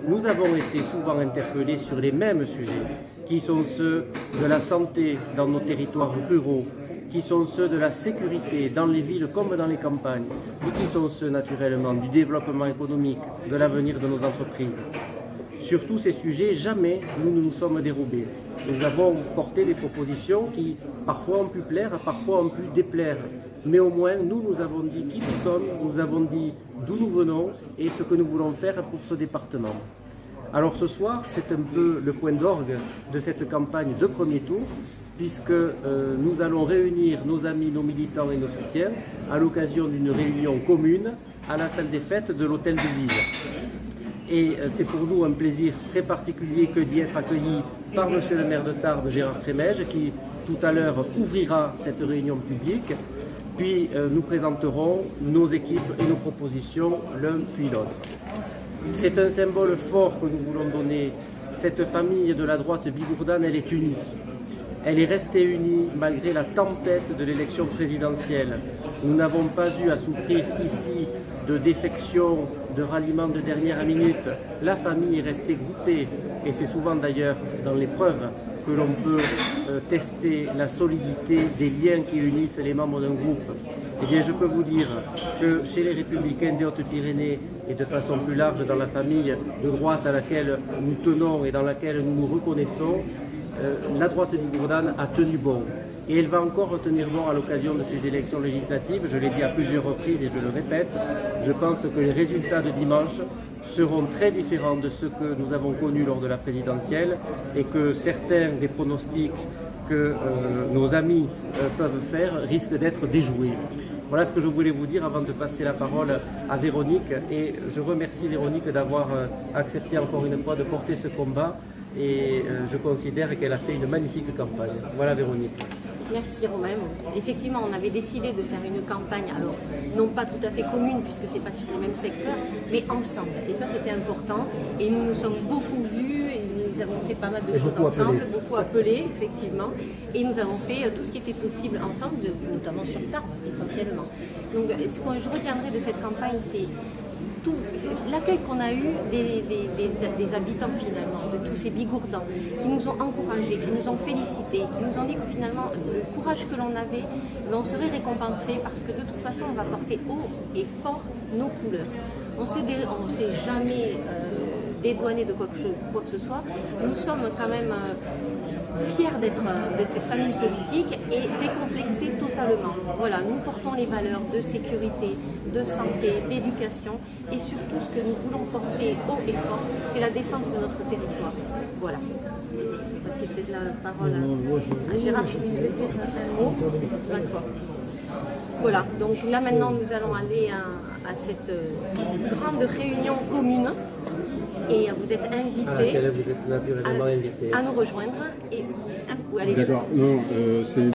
nous avons été souvent interpellés sur les mêmes sujets, qui sont ceux de la santé dans nos territoires ruraux, qui sont ceux de la sécurité dans les villes comme dans les campagnes, et qui sont ceux naturellement du développement économique, de l'avenir de nos entreprises. Sur tous ces sujets, jamais nous ne nous sommes dérobés. Nous avons porté des propositions qui parfois ont pu plaire, parfois ont pu déplaire. Mais au moins, nous avons dit qui nous sommes, nous avons dit d'où nous venons et ce que nous voulons faire pour ce département. Alors ce soir, c'est un peu le point d'orgue de cette campagne de premier tour, puisque nous allons réunir nos amis, nos militants et nos soutiens à l'occasion d'une réunion commune à la salle des fêtes de l'hôtel de ville. Et c'est pour nous un plaisir très particulier que d'y être accueillis par monsieur le maire de Tarbes, Gérard Trémège, qui tout à l'heure ouvrira cette réunion publique. Puis nous présenterons nos équipes et nos propositions l'un puis l'autre. C'est un symbole fort que nous voulons donner. Cette famille de la droite bigourdane, elle est unie. Elle est restée unie malgré la tempête de l'élection présidentielle. Nous n'avons pas eu à souffrir ici de défection, de ralliement de dernière minute. La famille est restée groupée, et c'est souvent d'ailleurs dans l'épreuve que l'on peut tester la solidité des liens qui unissent les membres d'un groupe. Eh bien, je peux vous dire que chez les Républicains des Hautes-Pyrénées et de façon plus large dans la famille de droite à laquelle nous tenons et dans laquelle nous nous reconnaissons, la droite bigourdane a tenu bon. Et elle va encore tenir bon à l'occasion de ces élections législatives. Je l'ai dit à plusieurs reprises et je le répète, je pense que les résultats de dimanche seront très différents de ceux que nous avons connus lors de la présidentielle et que certains des pronostics que nos amis peuvent faire risquent d'être déjoués. Voilà ce que je voulais vous dire avant de passer la parole à Véronique, et je remercie Véronique d'avoir accepté encore une fois de porter ce combat, et je considère qu'elle a fait une magnifique campagne. Voilà Véronique. Merci Romain. Effectivement, on avait décidé de faire une campagne, alors non pas tout à fait commune puisque c'est pas sur le même secteur, mais ensemble. Et ça c'était important. Et nous nous sommes beaucoup vus, et nous avons fait pas mal de choses ensemble, beaucoup appelés effectivement. Et nous avons fait tout ce qui était possible ensemble, notamment sur Tarbes essentiellement. Donc ce que je retiendrai de cette campagne, c'est l'accueil qu'on a eu des habitants finalement, de tous ces bigourdans, qui nous ont encouragés, qui nous ont félicités, qui nous ont dit que finalement le courage que l'on avait, on serait récompensé parce que de toute façon on va porter haut et fort nos couleurs. On ne s'est jamais dédouané de quoi que ce soit. Nous sommes quand même fiers d'être de cette famille politique et décomplexés totalement. Voilà, nous portons les valeurs de sécurité, de santé, d'éducation, et surtout ce que nous voulons porter haut et fort, c'est la défense de notre territoire. Voilà. On va passer peut-être la parole à Gérard qui veut dire un mot. D'accord. Voilà, donc là maintenant nous allons aller à cette grande réunion commune. Et vous êtes invités Vous êtes naturellement invité à nous rejoindre. Et, allez, d'accord, non, c'est